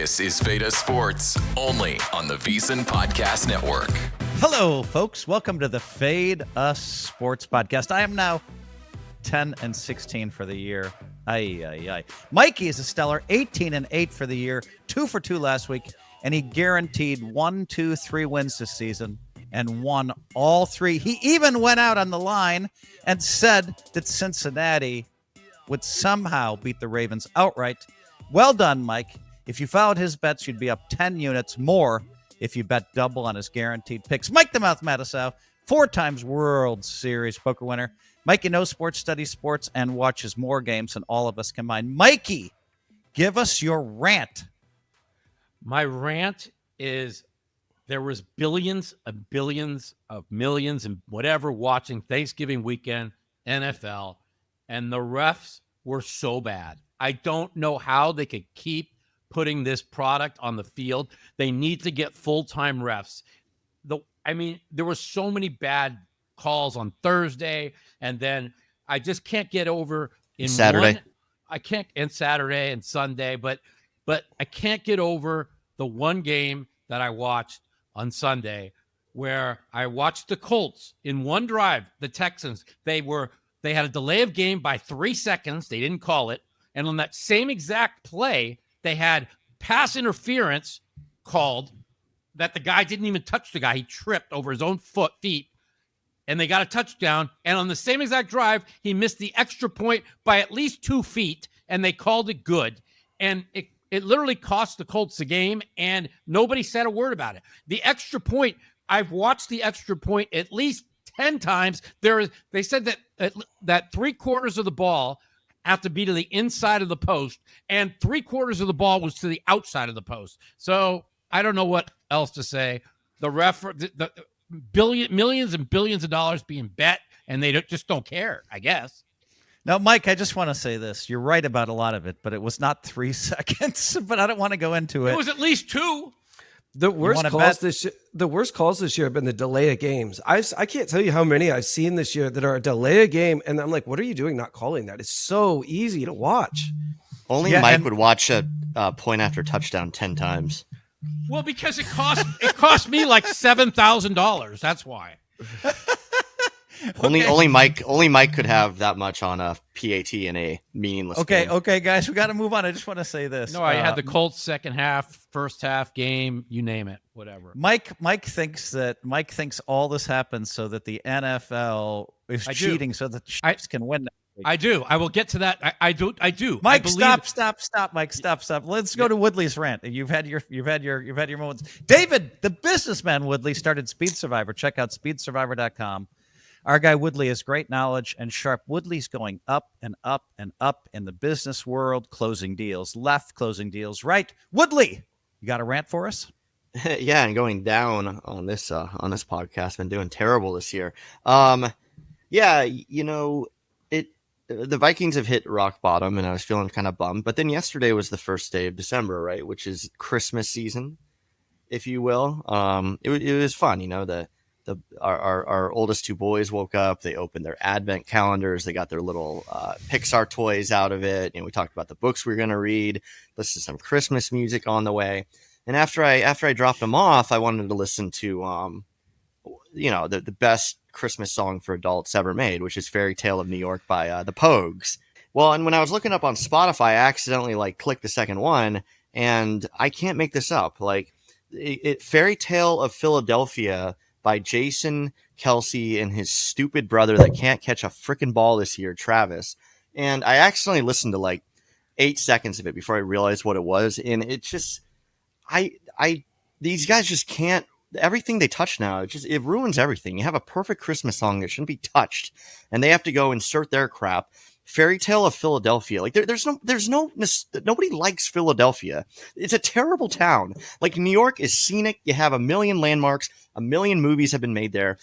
This is Veda Sports, only on the VSiN Podcast Network. Hello, folks. Welcome to the Fade Us Sports Podcast. I am now 10-16 for the year. Mikey is a stellar 18-8 for the year, 2 for 2 last week, and he guaranteed 1, 2, 3 wins this season and won all 3. He even went out on the line and said that Cincinnati would somehow beat the Ravens outright. Well done, Mike. If you followed his bets, you'd be up 10 units more if you bet double on his guaranteed picks. Mike the Mouth Matisow, 4 times World Series poker winner. Mikey knows sports, studies sports, and watches more games than all of us combined. Mikey, give us your rant. My rant is there was billions and billions of millions and whatever watching Thanksgiving weekend NFL, and the refs were so bad. I don't know how they could keep putting this product on the field. They need to get full-time refs. There were so many bad calls on Thursday, and then I just can't get over in Saturday. And Saturday and Sunday, but I can't get over the one game that I watched on Sunday where I watched the Colts in one drive, the Texans. They had a delay of game by 3 seconds. They didn't call it. And on that same exact play, they had pass interference called that the guy didn't even touch the guy. He tripped over his own feet, and they got a touchdown. And on the same exact drive, he missed the extra point by at least 2 feet, and they called it good. And it literally cost the Colts the game, and nobody said a word about it. The extra point, I've watched the extra point at least 10 times. They said that 3/4 of the ball have to be to the inside of the post, and 3/4 of the ball was to the outside of the post. So I don't know what else to say. The millions and billions of dollars being bet, and they just don't care, I guess. Now, Mike, I just want to say this. You're right about a lot of it, but it was not 3 seconds, but I don't want to go into it. It was at least 2. The worst calls this year have been the delay of games. I can't tell you how many I've seen this year that are a delay of game, and I'm like, what are you doing not calling that? It's so easy to watch. Only Mike would watch a point after touchdown 10 times. Well, because it cost me like $7,000. That's why. Only Mike could have that much on a PAT in a meaningless game. Okay, guys, we got to move on. I just want to say this. No, I had the Colts second half, first half game, you name it, whatever. Mike thinks all this happens so that the NFL is cheating so that the Chiefs can win. I do. I will get to that. I do. Mike, stop. Mike, stop. Let's go to Woodley's rant. You've had your moments. David, the businessman Woodley, started Speed Survivor. Check out speedsurvivor.com. Our guy Woodley has great knowledge and sharp. Woodley's going up and up and up in the business world, closing deals left, closing deals right. Woodley, you got a rant for us? Yeah, and going down on this podcast, been doing terrible this year. The Vikings have hit rock bottom, and I was feeling kind of bummed. But then yesterday was the first day of December, right, which is Christmas season, if you will. It was fun, Our oldest 2 boys woke up. They opened their advent calendars. They got their little Pixar toys out of it. We talked about the books we were going to read. Listened to some Christmas music on the way. And after I dropped them off, I wanted to listen to the best Christmas song for adults ever made, which is "Fairytale of New York" by the Pogues. Well, and when I was looking up on Spotify, I accidentally clicked the second one, and I can't make this up. Fairytale of Philadelphia by Jason Kelce and his stupid brother that can't catch a freaking ball this year, Travis. And I accidentally listened to 8 seconds of it before I realized what it was. And it just, these guys just can't, everything they touch now, it ruins everything. You have a perfect Christmas song that shouldn't be touched, and they have to go insert their crap. Fairytale of Philadelphia. Nobody likes Philadelphia. It's a terrible town. New York is scenic. You have a million landmarks. A million movies have been made there.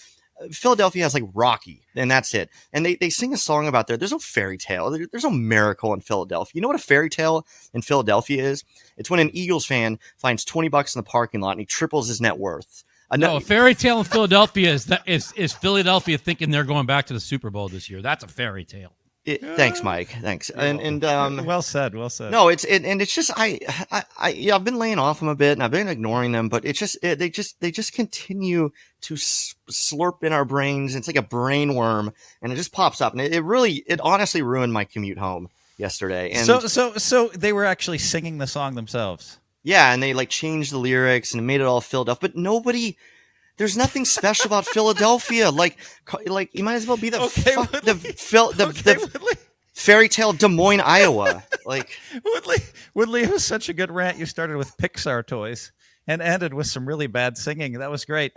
Philadelphia has Rocky, and that's it. And they sing a song about there's no fairy tale. There's no miracle in Philadelphia. You know what a fairy tale in Philadelphia is? It's when an Eagles fan finds $20 in the parking lot and he triples his net worth. No, a fairy tale in Philadelphia is Philadelphia thinking they're going back to the Super Bowl this year. That's a fairy tale. Thanks, Mike. Thanks. And well said. Well said. No, it's just I've been laying off them a bit and I've been ignoring them, but they just continue to slurp in our brains. It's like a brain worm, and it just pops up, and it honestly ruined my commute home yesterday. And so they were actually singing the song themselves. Yeah, and they like changed the lyrics and made it all filled up, but there's nothing special about Philadelphia. Like you might as well be the Fairytale Des Moines, Iowa. Like Woodley, it was such a good rant. You started with Pixar toys and ended with some really bad singing. That was great.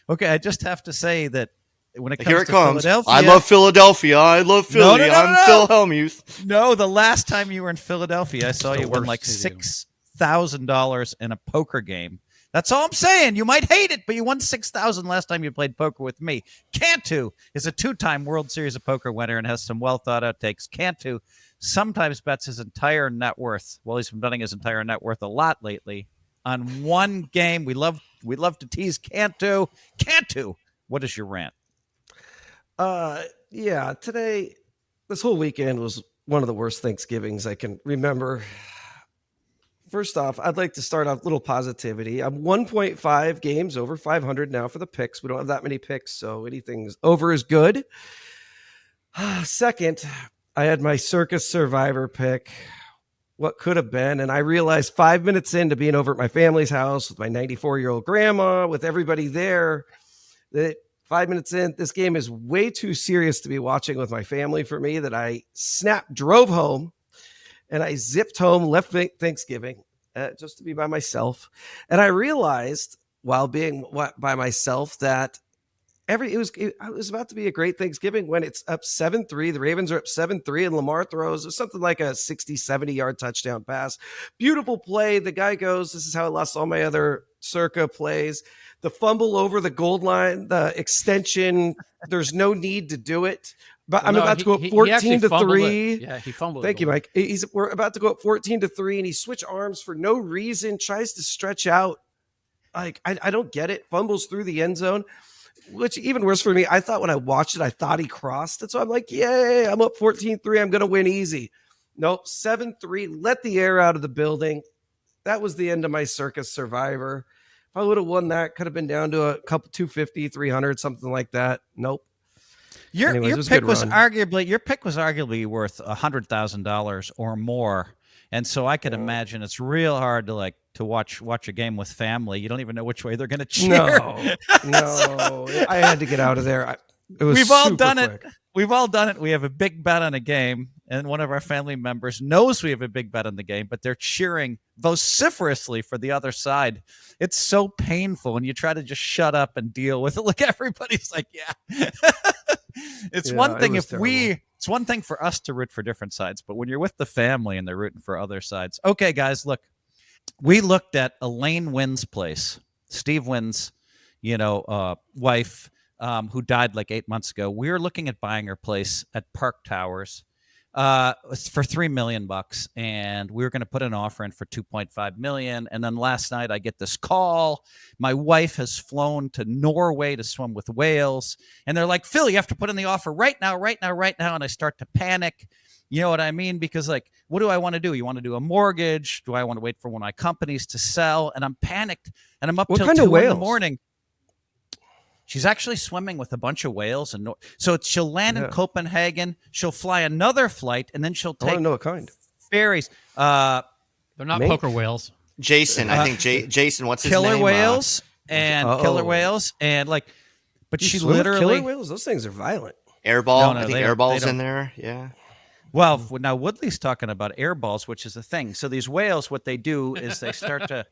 Okay, I just have to say that when it comes to Philadelphia, I love Philadelphia. I love Philly. I'm Phil Hellmuth. No, the last time you were in Philadelphia, I saw you win like $6,000 in a poker game. That's all I'm saying. You might hate it, but you won $6,000 last time you played poker with me. Cantu is a 2-time World Series of Poker winner and has some well-thought-out takes. Cantu sometimes bets his entire net worth. Well, he's been betting his entire net worth a lot lately on one game. We love to tease Cantu. Cantu, what is your rant? Yeah, today, this whole weekend was one of the worst Thanksgivings I can remember. First off, I'd like to start off little positivity. I'm 1.5 games over 500 now for the picks. We don't have that many picks, so anything's over is good. Second, I had my Circa Survivor pick. What could have been, and I realized 5 minutes into being over at my family's house with my 94-year-old grandma, with everybody there, that 5 minutes in, this game is way too serious to be watching with my family for me, that I drove home. And I zipped home, left Thanksgiving just to be by myself. And I realized while being by myself that it was about to be a great Thanksgiving when it's up 7-3. The Ravens are up 7-3 and Lamar throws something like a 60, 70-yard touchdown pass. Beautiful play. The guy goes, this is how I lost all my other Circa plays. The fumble over the goal line, the extension, there's no need to do it. But I'm about to go up 14-3. Yeah, he fumbled. Thank you, Mike. We're about to go up 14-3, and he switched arms for no reason, tries to stretch out. Like, I don't get it. Fumbles through the end zone, which even worse for me. I thought when I watched it, I thought he crossed it. So I'm like, yay, I'm up 14-3. I'm going to win easy. Nope, 7-3. Let the air out of the building. That was the end of my Circa Survivor. If I would have won that, could have been down to a couple 250, 300, something like that. Nope. Your pick was arguably worth $100,000 or more, and so I could imagine it's real hard to watch a game with family. You don't even know which way they're going to cheer. No, I had to get out of there. We've all done it. We've all done it. We have a big bet on a game, and one of our family members knows we have a big bet on the game, but they're cheering vociferously for the other side. It's so painful, and you try to just shut up and deal with it. Like everybody's like, yeah. It's one thing it's one thing for us to root for different sides, but when you're with the family and they're rooting for other sides. Okay, guys, look, we looked at Elaine Wynn's place, Steve Wynn's, wife, who died like 8 months ago. We were looking at buying her place at Park Towers for $3 million, and we were going to put an offer in for $2.5 million. And then last night I get this call. My wife has flown to Norway to swim with whales, and they're like, Phil, you have to put in the offer right now. And I start to panic. You know what I mean? Because what do I want to do? You want to do a mortgage? Do I want to wait for one of my companies to sell? And I'm panicked, and I'm up till 2 in the morning. She's actually swimming with a bunch of whales, and so she'll land in Copenhagen. She'll fly another flight, and then she'll take. I want to know what kind. Ferries. They're not poker whales. Jason, I think Jason. What's his killer name? Whales killer whales, and but she literally killer whales. Those things are violent. Airball. I think airball's in there. Yeah. Well, now Woodley's talking about airballs, which is a thing. So these whales, what they do is they start to.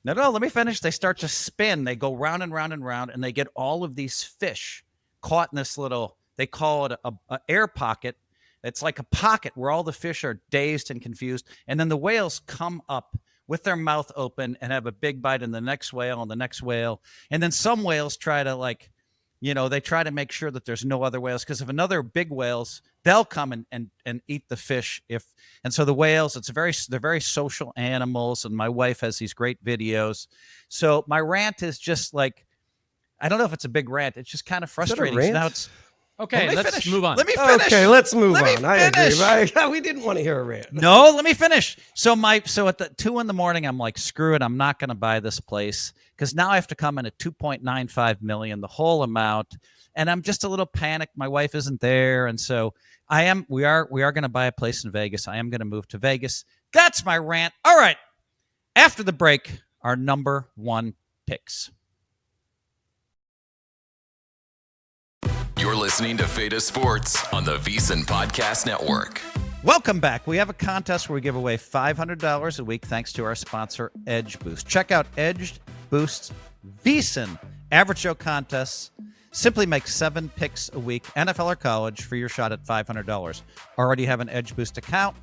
No, let me finish. They start to spin. They go round and round and round, and they get all of these fish caught in this little, they call it a air pocket. It's like a pocket where all the fish are dazed and confused. And then the whales come up with their mouth open and have a big bite in the next whale and the next whale. And then some whales try to they try to make sure that there's no other whales, because if another big whales, they'll come and eat the fish. And so the whales, they're very social animals, and my wife has these great videos. So my rant is just I don't know if it's a big rant. It's just kind of frustrating. Is that a rant? So now Okay, let's finish. move on. Let me finish. Okay, let's move Let me on. I finish. agree. We didn't want to hear a rant. No, let me finish. So at the 2 a.m, I'm like, screw it. I'm not going to buy this place because now I have to come in at $2.95 million, the whole amount, and I'm just a little panicked. My wife isn't there, and so we are going to buy a place in Vegas. I am going to move to Vegas. That's my rant. All right. After the break, our number 1 picks. You're listening to Fada Sports on the VSiN Podcast Network. Welcome back. We have a contest where we give away $500 a week thanks to our sponsor, Edge Boost. Check out Edge Boost's VSiN Average Joe contests. Simply make 7 picks a week, NFL or college, for your shot at $500. Already have an Edge Boost account?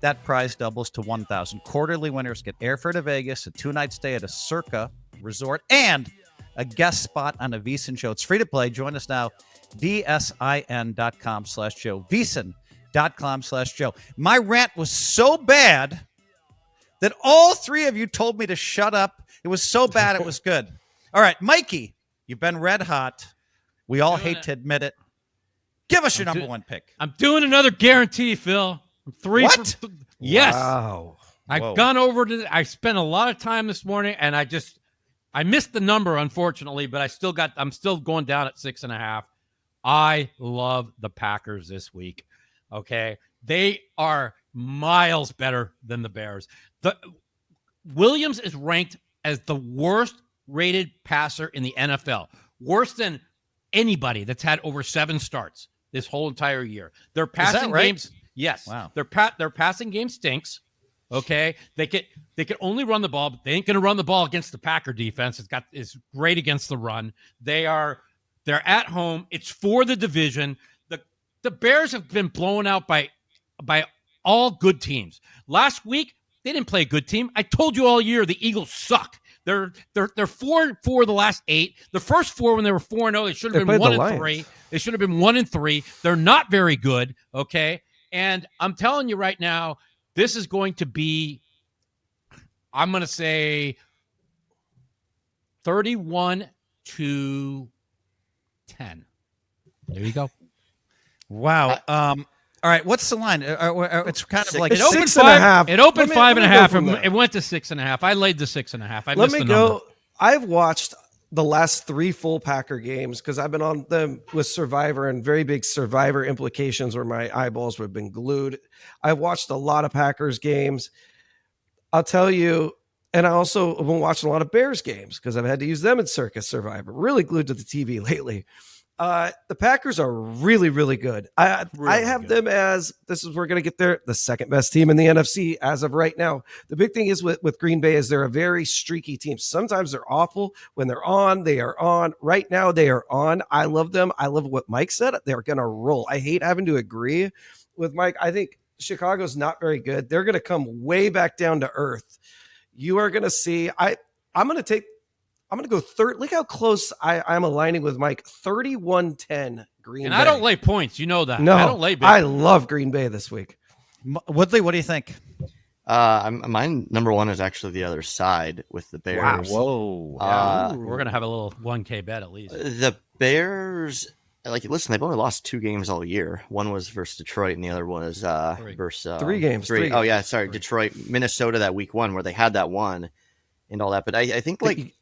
That prize doubles to $1,000. Quarterly winners get airfare to Vegas, a 2-night stay at a Circa resort, and a guest spot on a VSiN show. It's free to play. Join us now, vsin.com/Joe. vsin.com/Joe. My rant was so bad that all 3 of you told me to shut up. It was so bad it was good. All right, Mikey, you've been red hot. We all hate to admit it. Give us your number 1 pick. I'm doing another guarantee, Phil. I'm 3 What? for yes. Wow. Whoa. I've gone over to. I spent a lot of time this morning, and I missed the number, unfortunately, but I'm still going down at 6.5. I love the Packers this week. Okay. They are miles better than the Bears. Williams is ranked as the worst rated passer in the NFL. Worse than anybody that's had over 7 starts this whole entire year. Their passing right? games. Yes. Wow. Their passing game stinks. Okay. They can only run the ball, but they ain't going to run the ball against the Packer defense. It's great against the run. They're at home. It's for the division. The Bears have been blown out by all good teams. Last week, they didn't play a good team. I told you all year the Eagles suck. They're 4-4 the last 8. The first 4 when they were 4-0, they should have been 1-3. They should have been 1-3. They're not very good. Okay. And I'm telling you right now, this is going to be, I'm going to say 31-10. There you go. Wow. All right. What's the line? It's kind of like It opened 6.5. It opened 5.5 and and it went to 6.5. I laid the 6.5. Let me go. I've watched the last 3 full Packer games because I've been on them with Survivor and very big Survivor implications where my eyeballs have been glued. I've watched a lot of Packers games. I'll tell you, and I also have been watching a lot of Bears games because I've had to use them in Circa Survivor. Really glued to the TV lately. The Packers are really, really good. I have them as, this is, we're going to get there, the second best team in the NFC as of right now. The big thing is with Green Bay is they're a very streaky team. Sometimes they're awful. When they're on, they are on. Right now, they are on. I love them. I love what Mike said. They're going to roll. I hate having to agree with Mike. I think Chicago's not very good. They're going to come way back down to earth. You are going to see, I'm going to go third. Look how close I'm aligning with Mike. 31-10 Green Bay. And I don't lay points. You know that. No, I don't lay big. I love Green Bay this week. Woodley, what do you think? My number 1 is actually the other side with the Bears. Whoa. We're going to have a little 1K bet at least. The Bears, listen, they've only lost 2 games all year. One was versus Detroit, and the other one is versus 3 games. 3. Oh yeah, sorry, Detroit, Minnesota, that week 1 where they had that one and all that. But I think they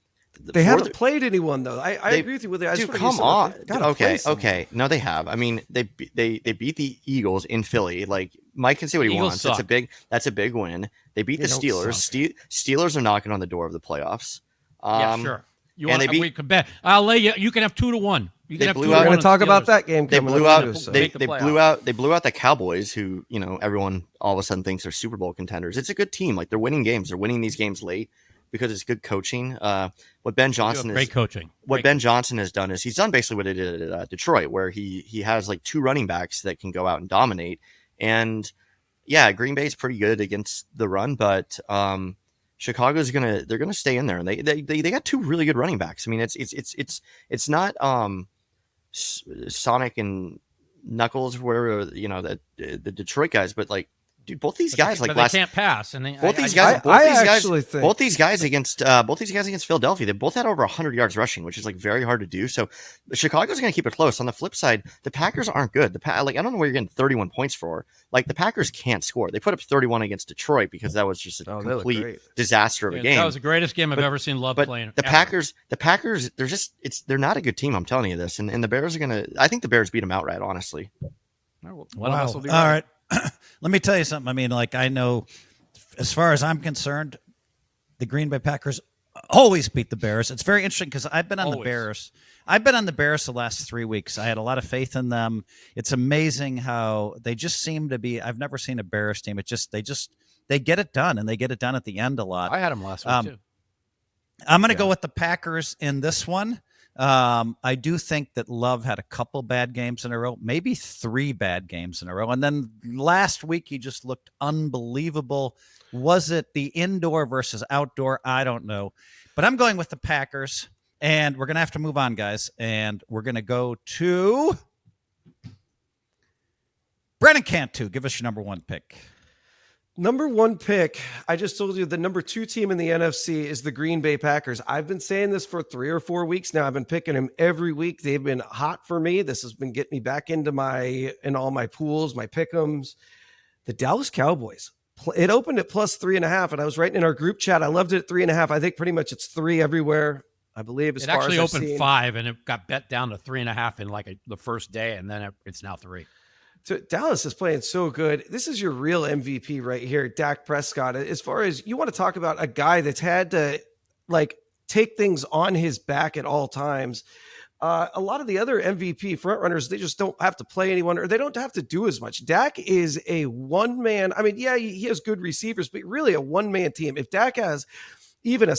haven't played anyone though. I agree with you. Dude, come on. Okay. No, they have. I mean, they beat the Eagles in Philly. Like Mike can say what he wants. Suck. That's a big win. They beat the Steelers. Steelers are knocking on the door of the playoffs. Yeah, sure. We could bet. I'll lay you. You can have 2-1. You can have 2-1. We're going to talk about that game. They blew out. They blew out the Cowboys, who everyone all of a sudden thinks are Super Bowl contenders. It's a good team. Like they're winning games. They're winning these games late because it's good coaching. What Ben Johnson Ben Johnson has done is he's done basically what he did at Detroit, where he has like 2 running backs that can go out and dominate. And yeah, Green Bay is pretty good against the run, but Chicago's gonna stay in there, and they got 2 really good running backs. I mean, it's not Sonic and Knuckles, where the Detroit guys, but like dude, both these guys they can't pass, and both these guys against Philadelphia, they both had over 100 yards rushing, which is like very hard to do. So Chicago's going to keep it close. On the flip side, the Packers aren't good. I don't know where you're getting 31 points for. Like the Packers can't score. They put up 31 against Detroit because that was just a complete disaster of a game. That was the greatest game I've ever seen Love playing. The Packers, they're not a good team. I'm telling you this, and the Bears I think the Bears beat them outright, honestly. One wow. of us will be all right. Let me tell you something. I mean, like, I know as far as I'm concerned, the Green Bay Packers always beat the Bears. It's very interesting because I've been on the Bears. I've been on the Bears the last 3 weeks. I had a lot of faith in them. It's amazing how they just seem to be. I've never seen a Bears team. They get it done, and they get it done at the end a lot. I had them last week too. I'm going to go with the Packers in this one. I do think that Love had a couple bad games in a row, maybe 3 bad games in a row. And then last week, he just looked unbelievable. Was it the indoor versus outdoor? I don't know. But I'm going with the Packers. And we're going to have to move on, guys. And we're going to go to Brennan Cantu. Give us your number 1 pick. Number 1 pick, I just told you the number 2 team in the NFC is the Green Bay Packers. I've been saying this for 3 or 4 weeks now. I've been picking them every week. They've been hot for me. This has been getting me back into all my pools, my pick'ems. The Dallas Cowboys. It opened at plus 3.5, and I was writing in our group chat. I loved it at 3.5. I think pretty much it's 3 everywhere. I believe it actually opened 5, and it got bet down to 3.5 in the first day, and then it's now 3. So Dallas is playing so good. This is your real MVP right here, Dak Prescott. As far as you want to talk about a guy that's had to take things on his back at all times. A lot of the other MVP frontrunners, they just don't have to play anyone, or they don't have to do as much. Dak is a one-man. I mean, yeah, he has good receivers, but really a one-man team. If Dak has even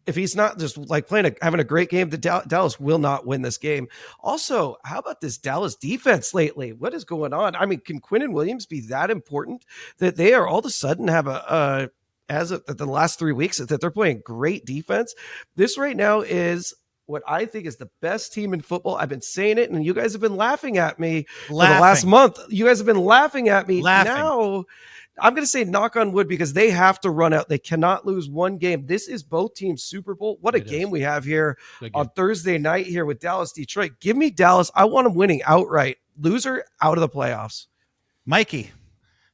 if he's not just having a great game, Dallas will not win this game. Also, how about this Dallas defense lately? What is going on? I mean, can Quinnen Williams be that important that they are all of a sudden have the last 3 weeks that they're playing great defense? This right now is what I think is the best team in football. I've been saying it, and you guys have been laughing at me for the last month. You guys have been laughing at me. Now, I'm going to say knock on wood because they have to run out. They cannot lose one game. This is both teams' Super Bowl. What a game we have here on Thursday night here with Dallas, Detroit. Give me Dallas. I want them winning outright. Loser out of the playoffs. Mikey.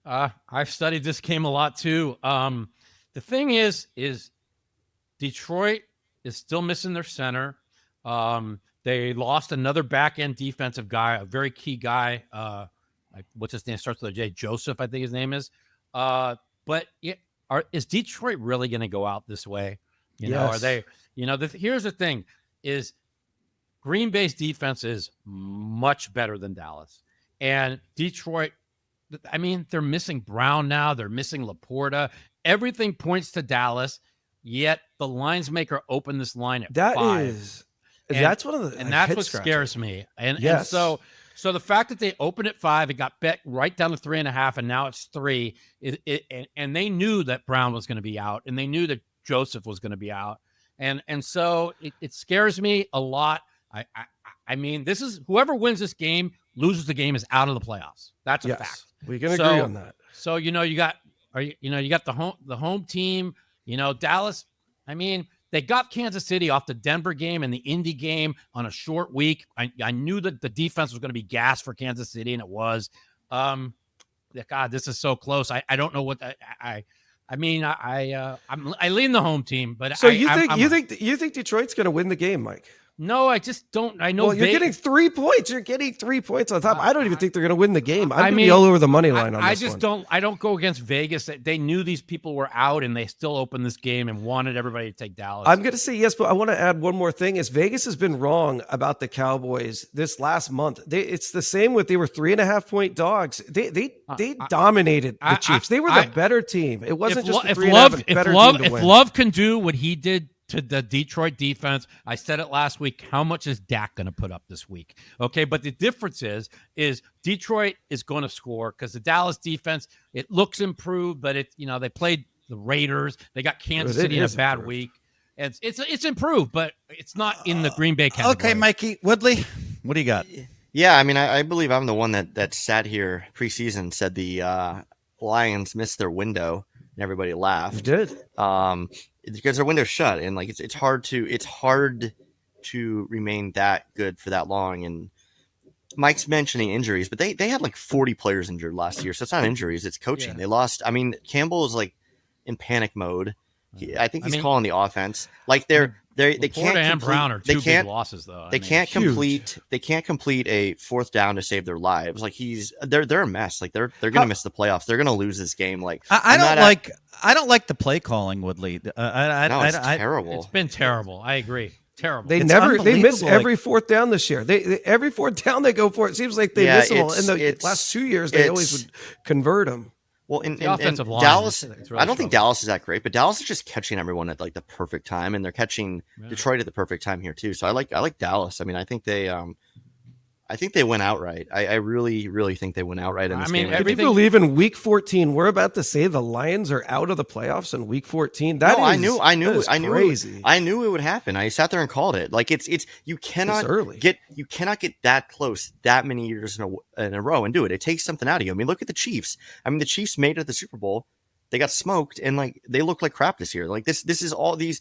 I've studied this game a lot too. The thing is Detroit is still missing their center. They lost another back-end defensive guy, a very key guy. What's his name? Starts with a J. Joseph, I think his name is. But is Detroit really going to go out this way? Are they? Here's the thing: is Green Bay's defense is much better than Dallas, and Detroit. I mean, they're missing Brown now. They're missing Laporta. Everything points to Dallas. Yet the lines maker opened this line at 5. That's one of the, and that's what scares me. And so the fact that they opened at 5, it got bet right down to 3.5, and now it's 3. And they knew that Brown was going to be out, and they knew that Joseph was going to be out, and so it scares me a lot. I mean, this is whoever wins this game loses the game is out of the playoffs. That's a fact. We can agree on that. So you got the home team. Dallas. I mean, they got Kansas City off the Denver game and the Indy game on a short week. I knew that the defense was going to be gassed for Kansas City, and it was. God, this is so close. I don't know what I lean the home team, but so you think Detroit's going to win the game, Mike? No, I just don't. I know. Well, you're getting 3 points. You're getting 3 points on top. I don't even think they're going to win the game. I'm going to be all over the money line on this one. I don't go against Vegas. They knew these people were out, and they still opened this game and wanted everybody to take Dallas. I'm going to say yes, but I want to add one more thing. Is Vegas has been wrong about the Cowboys this last month. It's the same with they were 3.5-point dogs. They dominated the Chiefs. They were the better team. It wasn't just the 3.5 better team to win. If Love can do what he did to the Detroit defense, I said it last week, how much is Dak going to put up this week? Okay, but the difference is Detroit is going to score because the Dallas defense, it looks improved, but they played the Raiders. They got Kansas City in a bad week. It's improved, but it's not in the Green Bay category. Okay, Mikey, Woodley, what do you got? Yeah, I mean, I believe I'm the one that sat here preseason, said the Lions missed their window, and everybody You laughed. did. Because their window's shut, and like it's hard to remain that good for that long. And Mike's mentioning injuries, but they had like 40 players injured last year, so it's not injuries, it's coaching. Yeah. They lost. I mean, Campbell is like in panic mode. I think he's calling the offense. Like they can't. and Brown are two big losses though. They can't complete a fourth down to save their lives. Like they're a mess. Like they're gonna miss the playoffs. They're gonna lose this game. Like I don't like the play calling, Woodley. It's terrible. It's been terrible. I agree. Terrible. They miss every fourth down this year. They every fourth down they go for it. Seems like they miss them all. In the last 2 years, they always would convert them. Well, in offensive line, Dallas, really I don't think Dallas is that great, but Dallas is just catching everyone at like the perfect time, and they're catching Detroit at the perfect time here too. So I like Dallas. I mean, I think they went outright. I really, really think they went outright in this game. Can you believe in week 14 we're about to say the Lions are out of the playoffs in week 14? I knew crazy. I knew it would happen. I sat there and called it. Like it's you cannot get that close that many years in a row and do it. It takes something out of you. I mean, look at the Chiefs. I mean, the Chiefs made it to the Super Bowl. They got smoked, and like they look like crap this year. Like this is all these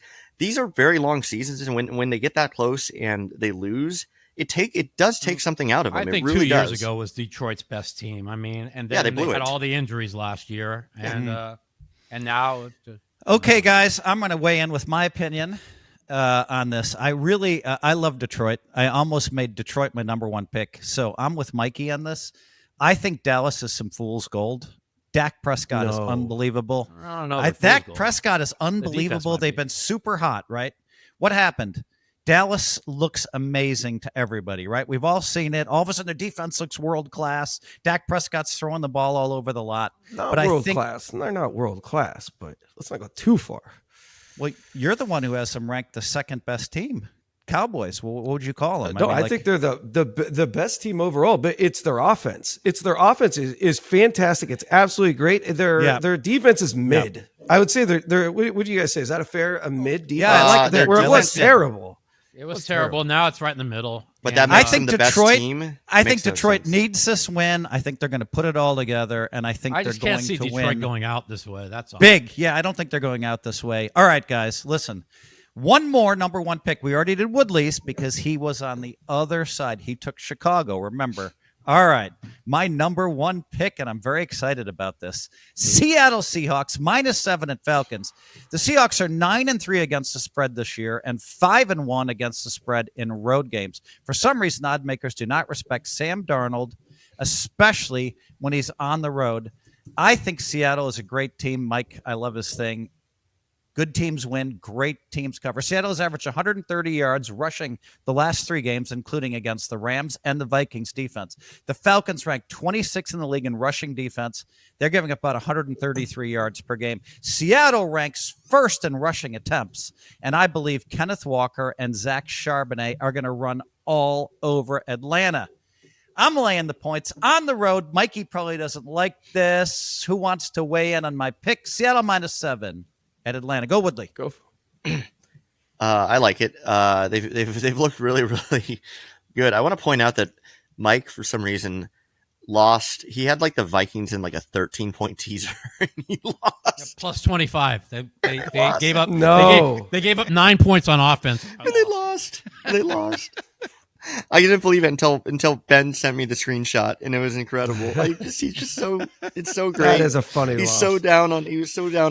are very long seasons, and when they get that close and they lose. It does take something out of them. I think it really 2 years ago was Detroit's best team. I mean, and then they had all the injuries last year, and now. Okay, guys, I'm going to weigh in with my opinion on this. I really I love Detroit. I almost made Detroit my number one pick, so I'm with Mikey on this. I think Dallas is some fool's gold. Dak Prescott is unbelievable. I don't know. Dak Prescott is unbelievable. They've been super hot, right? What happened? Dallas looks amazing to everybody, right? We've all seen it. All of a sudden, their defense looks world class. Dak Prescott's throwing the ball all over the lot. Not world class. They're not world class, but let's not go too far. Well, you're the one who has them ranked the second best team. Cowboys. What would you call them? No, I think they're the best team overall, but it's their offense. Their offense is fantastic. It's absolutely great. Their defense is mid. Yeah. I would say they're. What would you guys say? Is that a mid defense? Yeah, I like that. It was terrible. It was terrible. Now it's right in the middle. But that makes them the best team. I think Detroit needs this win. I think they're going to put it all together, and I think they're going to win. I just can't see Detroit going out this way. That's all. Big. Yeah, I don't think they're going out this way. All right, guys, listen. One more number one pick. We already did Woodley's because he was on the other side. He took Chicago, remember. All right, my number one pick, and I'm very excited about this. Seattle Seahawks, -7 at Falcons. The Seahawks are 9-3 against the spread this year and 5-1 against the spread in road games. For some reason, odd makers do not respect Sam Darnold, especially when he's on the road. I think Seattle is a great team. Mike, I love his thing. Good teams win, great teams cover. Seattle has averaged 130 yards rushing the last 3 games, including against the Rams and the Vikings defense. The Falcons rank 26 in the league in rushing defense. They're giving up about 133 yards per game. Seattle ranks first in rushing attempts, and I believe Kenneth Walker and Zach Charbonnet are going to run all over Atlanta. I'm laying the points on the road. Mikey probably doesn't like this. Who wants to weigh in on my pick? Seattle -7. At Atlanta. Go, Woodley. Go. I like it. They've looked really, really good. I want to point out that Mike, for some reason, lost. He had like the Vikings in like a 13-point teaser, and he lost. Plus 25. They gave up. No, they gave up 9 points on offense. And they lost. I didn't believe it until Ben sent me the screenshot, and it was incredible. It's so great. That is a funny He was loss. so down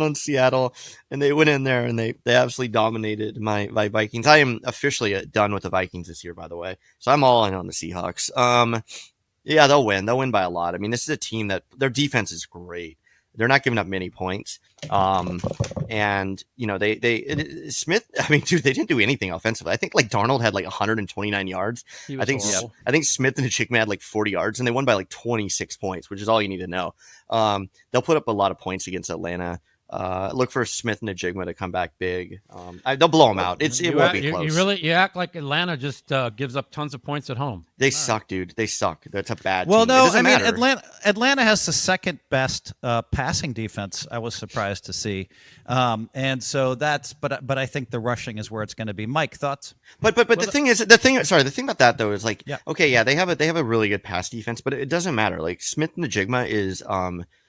on Seattle, and they went in there and they absolutely dominated my Vikings. I am officially done with the Vikings this year, by the way. So I'm all in on the Seahawks. Yeah, they'll win. They'll win by a lot. I mean, this is a team that their defense is great. They're not giving up many points. And you know, Smith, I mean, dude, they didn't do anything offensively. I think like Darnold had like 129 yards. I think Smith and Chikma had like 40 yards, and they won by like 26 points, which is all you need to know. They'll put up a lot of points against Atlanta. Look for Smith and Najigma to come back big. They'll blow them out. It won't be close. You act like Atlanta just gives up tons of points at home. They suck, dude. They suck. That's a bad well, team. no, I mean, Atlanta has the second best passing defense. I was surprised to see, and so but I think the rushing is where it's going to be. Mike, thoughts? But the thing about that though is like, they have a really good pass defense, but it doesn't matter. Like Smith and Najigma is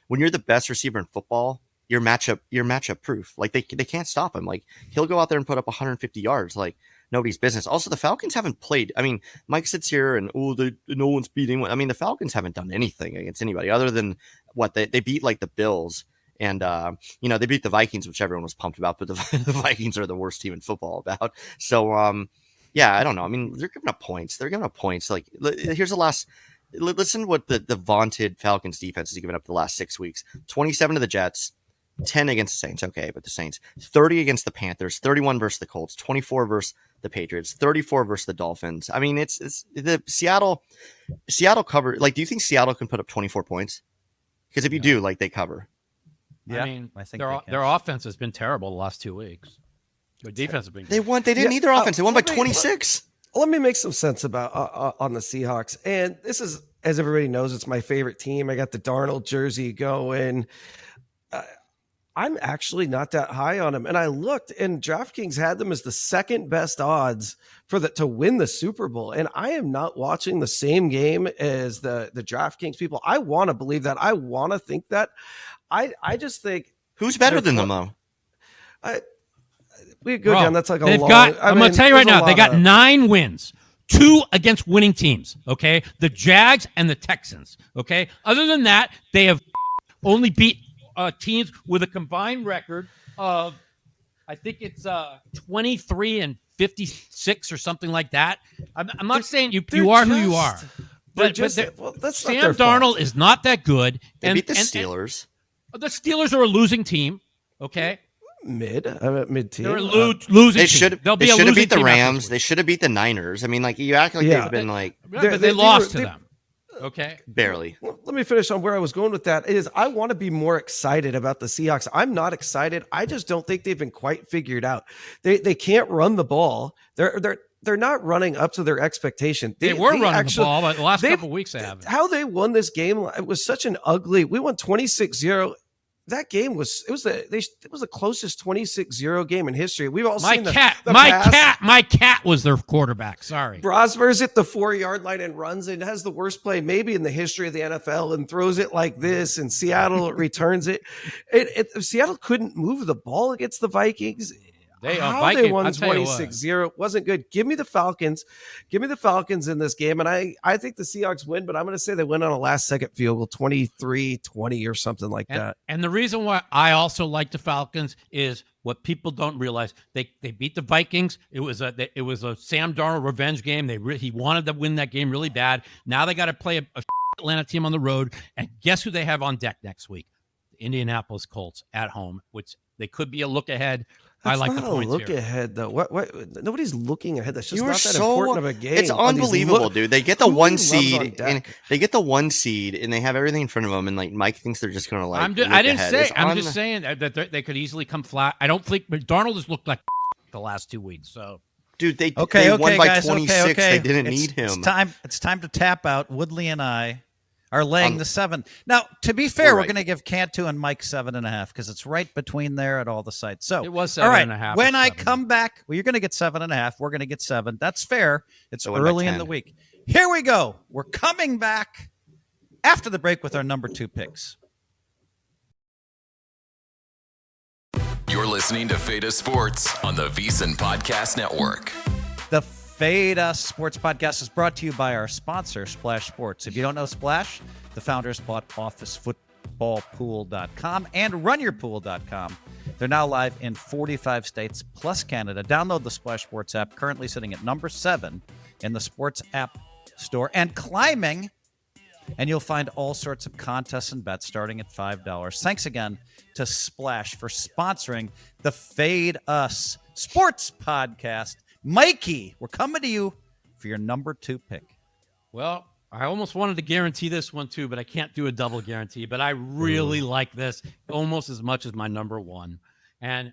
when you're the best receiver in football, you're matchup proof. Like they can't stop him. Like he'll go out there and put up 150 yards like nobody's business. Also, the Falcons haven't played. I mean, Mike sits here and no one's beating. I mean, the Falcons haven't done anything against anybody other than what they beat like the Bills and they beat the Vikings, which everyone was pumped about. But the Vikings are the worst team in football about. So I don't know. I mean, they're giving up points. Like here's the last. Listen to what the vaunted Falcons defense has given up the last 6 weeks. 27 to the Jets. 10 against the Saints, okay, but the Saints. 30 against the Panthers, 31 versus the Colts, 24 versus the Patriots, 34 versus the Dolphins. I mean, it's the Seattle cover. Like, do you think Seattle can put up 24 points? Because if you do, like, they cover. Yeah, I mean, I think their offense has been terrible the last 2 weeks. Their defense has been. They didn't need their offense. They won by 26. Let me make some sense about on the Seahawks. And this is, as everybody knows, it's my favorite team. I got the Darnold jersey going. I'm actually not that high on them. And I looked, and DraftKings had them as the second best odds to win the Super Bowl. And I am not watching the same game as the DraftKings people. I want to believe that. I want to think that. I just think who's better than them though? We go down. That's like I'm going to tell you right now, they got 9 wins. 2 against winning teams. Okay, the Jags and the Texans. Okay, other than that, they have only beat teams with a combined record of, I think it's 23 and 56 or something like that. I'm not saying you are who you are, but Sam Darnold is not that good. They beat the Steelers. The Steelers are a losing team. Okay. Mid team. They're a losing team. They should have beat the Rams. They should have beat the Niners. I mean, like you act like they've been like, but they lost to them. Okay. Barely. Well, let me finish on where I was going with that. I want to be more excited about the Seahawks. I'm not excited. I just don't think they've been quite figured out. They can't run the ball. They're not running up to their expectation. They were running the ball, but the last couple of weeks they haven't. How they won this game, it was such an ugly. We won 26-0. That game was the closest 26-0 game in history. We've all seen my cat was their quarterback. Sorry. Brosmer's at the 4-yard line and runs and has the worst play maybe in the history of the NFL and throws it like this, and Seattle returns it. Seattle couldn't move the ball against the Vikings. They won 26-0. It wasn't good. Give me the Falcons. Give me the Falcons in this game. And I think the Seahawks win, but I'm going to say they win on a last-second field goal, 23-20 or something like that. And the reason why I also like the Falcons is what people don't realize. They beat the Vikings. It was a Sam Darnold revenge game. He wanted to win that game really bad. Now they got to play a Atlanta team on the road. And guess who they have on deck next week? The Indianapolis Colts at home, which they could be a look ahead. That's I like not the points a look here. ahead, though. What? Nobody's looking ahead. That's just not that important of a game. It's unbelievable, dude. They get the 1 seed, and they get the 1 seed, and they have everything in front of them. And like Mike thinks they're just going to like. I'm just saying that they could easily come flat. I don't think Darnold has looked like the last 2 weeks. So, dude, they won by 26. Okay. They didn't need him. It's time to tap out. Woodley and I are laying the 7. Now, to be fair, we're going to give Cantu and Mike 7.5 because it's right between there at all the sites. So it was 7.5. All right, when I come back, you're going to get 7.5. We're going to get 7. That's fair. It's early in the week. Here we go. We're coming back after the break with our number 2 picks. You're listening to Fade Sports on the VSiN Podcast Network. The Fade Us Sports Podcast is brought to you by our sponsor, Splash Sports. If you don't know Splash, the founders bought OfficeFootballPool.com and RunYourPool.com. They're now live in 45 states plus Canada. Download the Splash Sports app, currently sitting at number 7 in the sports app store and climbing. And you'll find all sorts of contests and bets starting at $5. Thanks again to Splash for sponsoring the Fade Us Sports Podcast. Mikey, we're coming to you for your number 2 pick. Well, I almost wanted to guarantee this one too, but I can't do a double guarantee. But I really like this almost as much as my number one. And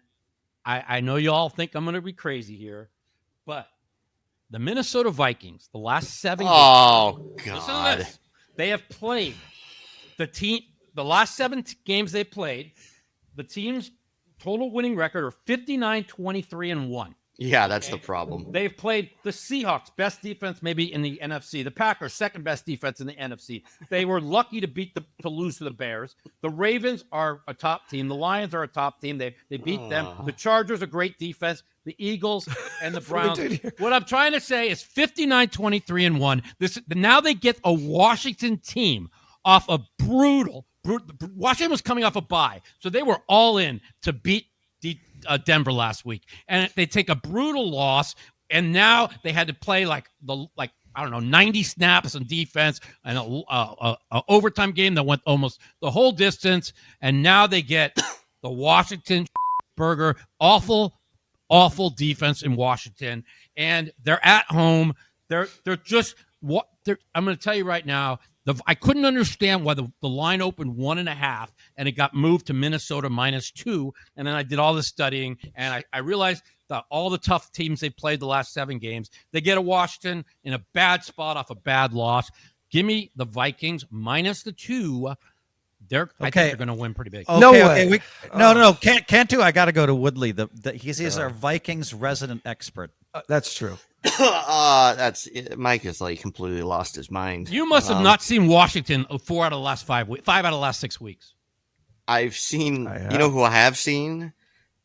I know you all think I'm going to be crazy here, but the Minnesota Vikings, the last 7 games. Oh, Listen to God. this. They have played the last 7 games they played, the team's total winning record are 59-23-1. Yeah, that's the problem. They've played the Seahawks, best defense maybe in the NFC. The Packers, second best defense in the NFC. They were lucky to lose to the Bears. The Ravens are a top team. The Lions are a top team. They beat them. The Chargers, a great defense. The Eagles and the Browns. What I'm trying to say is 59-23-1. Now they get a Washington team off a brutal. Washington was coming off a bye, so they were all in to beat Denver last week, and they take a brutal loss, and now they had to play like 90 snaps on defense and a overtime game that went almost the whole distance, and now they get the Washington burger, awful defense in Washington, and they're at home. They're just what I'm going to tell you right now. I couldn't understand why the line opened 1.5 and it got moved to Minnesota -2. And then I did all this studying and I realized that all the tough teams they played the last 7 games, they get a Washington in a bad spot off a bad loss. Give me the Vikings -2. I think they're going to win pretty big. No way. No. Cantu, I got to go to Woodley. He's our Vikings resident expert. That's true. Mike has completely lost his mind. You must have not seen Washington 4 out of the last 5 weeks, 5 out of the last 6 weeks. I've seen, you know who I have seen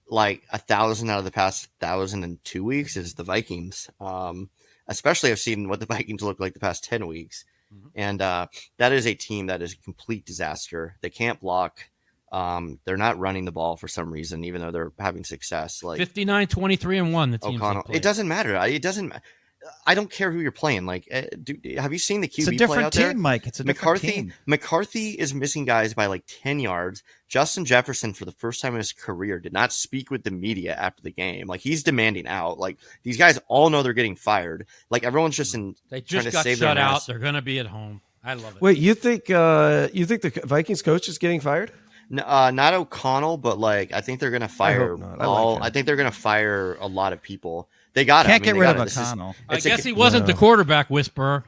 1,000 out of the past 1,002 weeks is the Vikings. Especially I've seen what the Vikings look like the past 10 weeks. Mm-hmm. And that is a team that is a complete disaster. They can't block. They're not running the ball for some reason, even though they're having success. 59-23-1. The team. O'Connell. It doesn't matter. It doesn't. I don't care who you're playing. Have you seen the QB it's a different play out team, there? Mike. It's a different team. McCarthy is missing guys by 10 yards. Justin Jefferson, for the first time in his career, did not speak with the media after the game. He's demanding out. These guys all know they're getting fired. Everyone's just They just got shut out. They're going to be at home. I love it. Wait, you think the Vikings coach is getting fired? Not O'Connell, but I think they're gonna fire I think they're gonna fire a lot of people. They got can't get rid of O'Connell. I guess he wasn't the quarterback whisperer.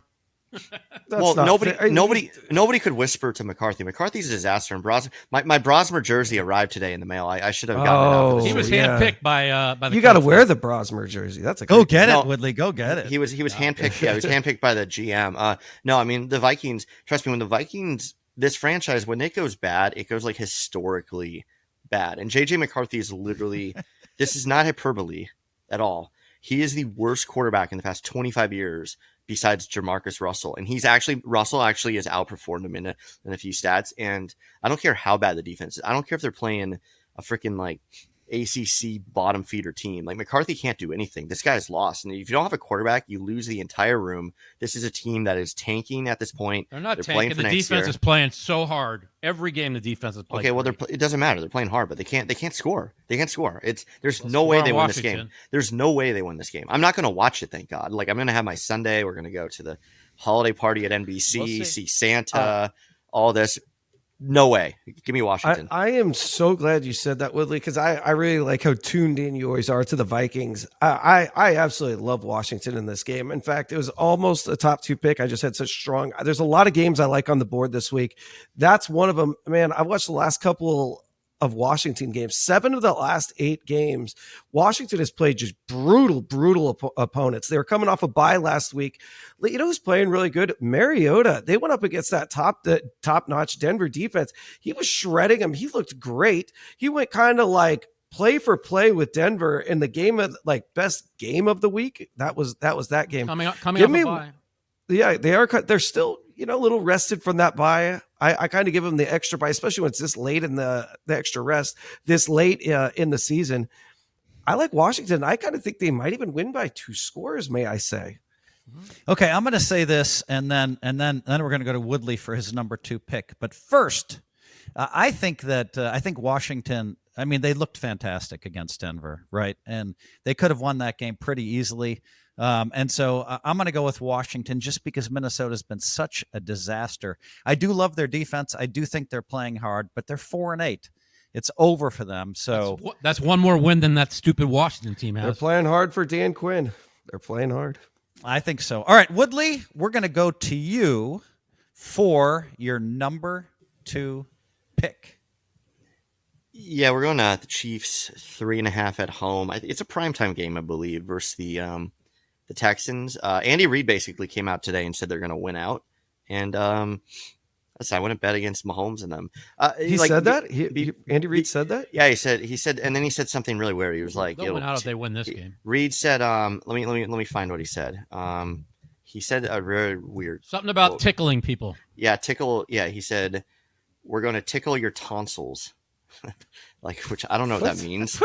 Well, nobody could whisper to McCarthy. McCarthy's a disaster. And my Brosmer jersey arrived today in the mail. I should have gotten it. He was handpicked by the. You got to wear the Brosmer jersey. That's a go get it, Woodley. Go get it. He was handpicked. Yeah, he was handpicked by the GM. No, I mean the Vikings. Trust me, when the Vikings. This franchise, when it goes bad, it goes historically bad. And JJ McCarthy is literally, this is not hyperbole at all. He is the worst quarterback in the past 25 years besides Jamarcus Russell. And Russell actually has outperformed him in a few stats. And I don't care how bad the defense is. I don't care if they're playing a freaking ACC bottom feeder team. McCarthy can't do anything. This guy is lost. And if you don't have a quarterback, you lose the entire room. This is a team that is tanking at this point. They're not tanking. The defense is playing so hard. Every game the defense is playing. Okay, well, it doesn't matter. They're playing hard, but they can't score. They can't score. There's no way they win this game. There's no way they win this game. I'm not going to watch it, thank God. I'm going to have my Sunday. We're going to go to the holiday party at NBC, see Santa, all this. No way. Give me Washington. I am so glad you said that, Woodley, because I really like how tuned in you always are to the Vikings. I absolutely love Washington in this game. In fact, it was almost a top 2 pick. I just had such strong. There's a lot of games I like on the board this week. That's one of them. Man, I watched the last couple of Washington games. 7 of the last 8 games, Washington has played just brutal opponents. They were coming off a bye last week. You know who's playing really good? Mariota. They went up against that top-notch Denver defense. He was shredding them. He looked great. He went kind of play for play with Denver in the game of best game of the week. That was that game. Coming off a bye. Yeah, they are. They're still, a little rested from that bye. I kind of give them the extra bye, especially when it's this late in the extra rest, this late in the season. I like Washington. I kind of think they might even win by 2 scores, may I say. Okay, I'm going to say this, and then we're going to go to Woodley for his number 2 pick. But first, I think Washington. I mean, they looked fantastic against Denver, right? And they could have won that game pretty easily. And so I'm going to go with Washington just because Minnesota's been such a disaster. I do love their defense. I do think they're playing hard, but they're 4-8. It's over for them. So that's one more win than that stupid Washington team has. They're playing hard for Dan Quinn. They're playing hard. I think so. All right, Woodley, we're going to go to you for your number 2 pick. Yeah, we're going to the Chiefs 3.5 at home. It's a primetime game, I believe, versus the Texans. Andy Reid basically came out today and said they're going to win out. And I wouldn't bet against Mahomes and them. He said that? Andy Reid said that? Yeah, he said, and then he said something really weird. He was like, they'll win out if they win this game. Reid said, let me find what he said. He said a very weird something about quote. Tickling people. Yeah, tickle. Yeah, he said, we're going to tickle your tonsils. Which I don't know what that means.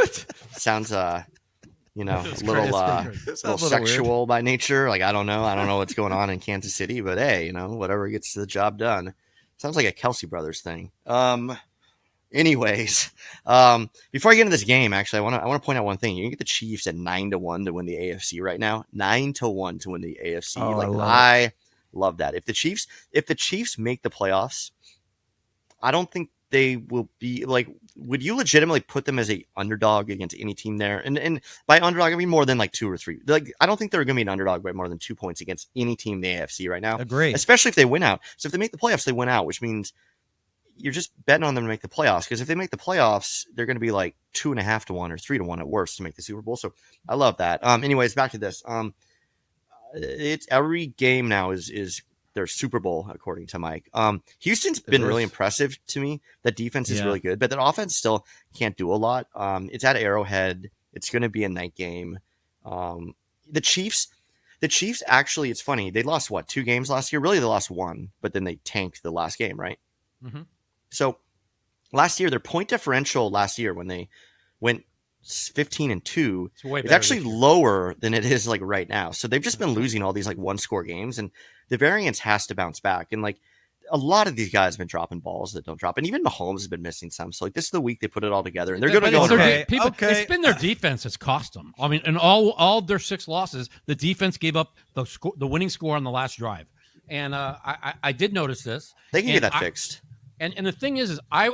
Sounds a little sexual weird by nature. I don't know what's going on in Kansas City, but hey, whatever gets the job done. Sounds like a Kelce brothers thing. Anyways, before I get into this game, actually, I want to point out one thing. You can get the Chiefs at 9-1 to win the AFC right now. 9-1 to win the AFC. I love that. If the Chiefs make the playoffs, I don't think they will be would you legitimately put them as a underdog against any team there? And by underdog, I mean more than 2 or 3. I don't think they're going to be an underdog by more than 2 points against any team in the AFC right now. Agree. Especially if they win out. So if they make the playoffs, they win out, which means you're just betting on them to make the playoffs. Because if they make the playoffs, they're going to be 2.5 to 1 or 3 to 1 at worst to make the Super Bowl. So I love that. Anyways, back to this. It's every game now is their Super Bowl, according to Mike. Houston's been really impressive to me. That defense is really good, but that offense still can't do a lot. It's at Arrowhead. It's going to be a night game. The Chiefs actually, it's funny. They lost 2 games last year? Really, they lost 1, but then they tanked the last game, right? Mm-hmm. So last year, their point differential last year when they went 15-2, it's actually lower than it is right now. So they've just been losing all these 1-score games, and the variance has to bounce back. And a lot of these guys have been dropping balls that don't drop, and even Mahomes has been missing some. So this is the week they put it all together, and they're going to go. It's been their defense that's cost them. I mean, in all their 6 losses, the defense gave up the winning score on the last drive. And I did notice this. They can get that fixed. And the thing is I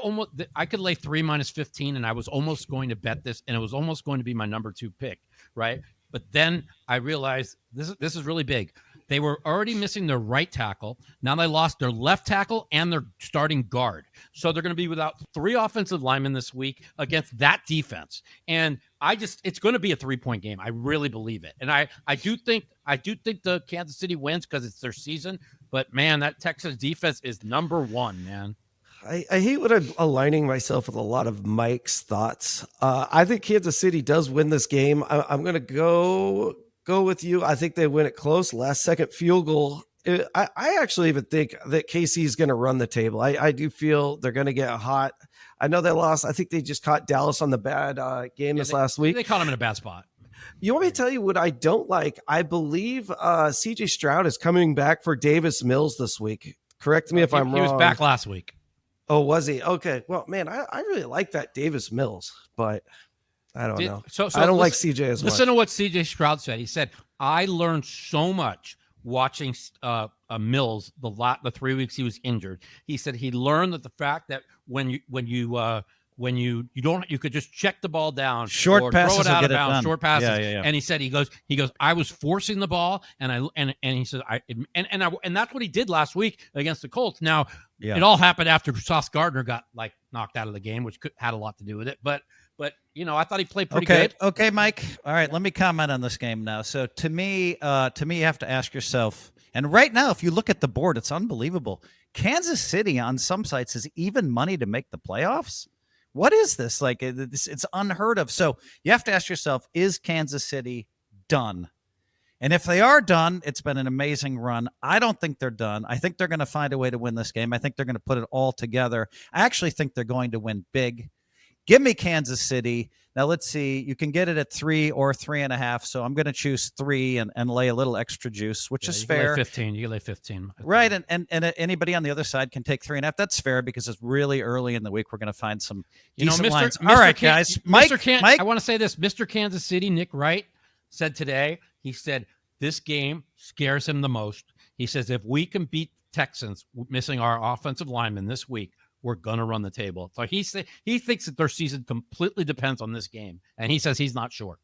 could lay 3 minus 15, and I was almost going to bet this, and it was almost going to be my number 2 pick, right? But then I realized this is really big. They were already missing their right tackle. Now they lost their left tackle and their starting guard. So they're going to be without 3 offensive linemen this week against that defense. And it's going to be a 3-point game. I really believe it. And I do think the Kansas City wins because it's their season. But man, that Texas defense is number 1, man. I hate when I'm aligning myself with a lot of Mike's thoughts. I think Kansas City does win this game. I'm going to go with you. I think they win it close. Last second field goal. I actually even think that KC is going to run the table. I do feel they're going to get hot. I know they lost. I think they just caught Dallas on the bad game this last week. They caught him in a bad spot. You want me to tell you what I don't like? I believe CJ Stroud is coming back for Davis Mills this week. Correct me if I'm wrong. He was back last week. Oh, was he? Okay. Well, man, I really like that Davis Mills, but I don't know. So I don't like CJ as much. Listen to what CJ Stroud said. He said, I learned so much watching Mills the 3 weeks he was injured. He said he learned that the fact that when you could just check the ball down, short passes, throw it out of bounds, short passes. Yeah. And he said he goes I was forcing the ball, and he said and that's what he did last week against the Colts. Now it all happened after Sauce Gardner got knocked out of the game, which had a lot to do with it. But I thought he played pretty good. Okay, Mike. All right, let me comment on this game now. So to me, you have to ask yourself. And right now, if you look at the board, it's unbelievable. Kansas City on some sites is even money to make the playoffs. What is this? It's unheard of. So you have to ask yourself, is Kansas City done? And if they are done, it's been an amazing run. I don't think they're done. I think they're going to find a way to win this game. I think they're going to put it all together. I actually think they're going to win big. Give me Kansas City. Now, let's see. You can get it at 3 or 3.5. So I'm going to choose 3 and lay a little extra juice, which is fair. You can lay 15. Right. And anybody on the other side can take 3.5. That's fair because it's really early in the week. We're going to find some decent lines. All right, guys. Mike, I want to say this. Mr. Kansas City, Nick Wright, said today, he said, this game scares him the most. He says, if we can beat Texans missing our offensive lineman this week, we're going to run the table. So he thinks that their season completely depends on this game. And he says he's not sure.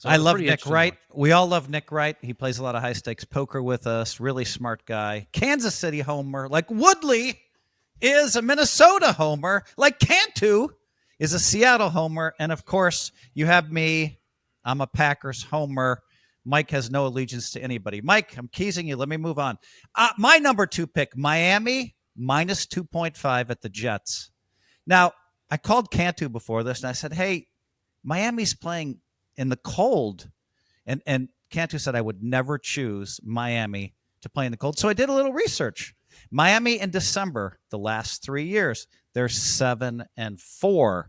So I love Nick Wright. We all love Nick Wright. He plays a lot of high-stakes poker with us. Really smart guy. Kansas City homer. Like Woodley is a Minnesota homer. Like Cantu is a Seattle homer. And, of course, you have me. I'm a Packers homer. Mike has no allegiance to anybody. Mike, I'm teasing you. Let me move on. My number 2 pick, Miami, minus 2.5 at the Jets. Now, I called Cantu before this, and I said, hey, Miami's playing in the cold. And Cantu said I would never choose Miami to play in the cold. So I did a little research. Miami in December, the last 3 years, they're 7-4.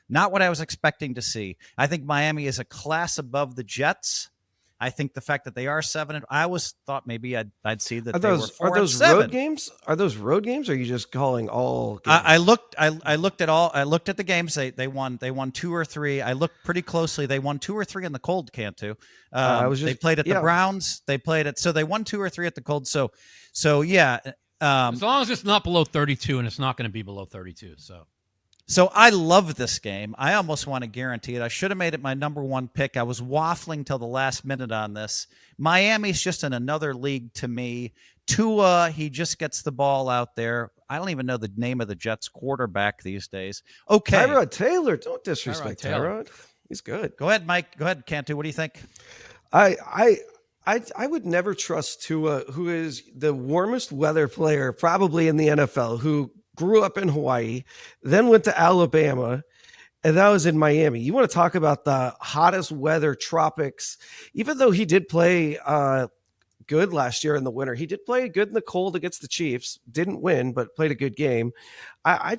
Not what I was expecting to see. I think Miami is a class above the Jets. I think the fact that they are 7, I always thought maybe I'd see that they were 4 are those 7. road games? Are those road games? Or are you just calling all games? I looked at all. I looked at the games. They won 2 or 3. I looked pretty closely. They won 2 or 3 in the cold. Cantu. They played at the Browns. They played it. So they won 2 or 3 at the cold. So yeah. As long as it's not below 32, and it's not going to be below 32. So I love this game. I almost want to guarantee it. I should have made it my number 1 pick. I was waffling till the last minute on this. Miami's just in another league to me. Tua, he just gets the ball out there. I don't even know the name of the Jets quarterback these days. Okay. Tyrod Taylor. Don't disrespect Tyrod. He's good. Go ahead, Mike. Go ahead, Cantu. What do you think? I would never trust Tua, who is the warmest weather player probably in the NFL, who grew up in Hawaii, then went to Alabama, and that was in Miami. You want to talk about the hottest weather, tropics. Even though he did play good last year in the winter, he did play good in the cold against the Chiefs. Didn't win, but played a good game. I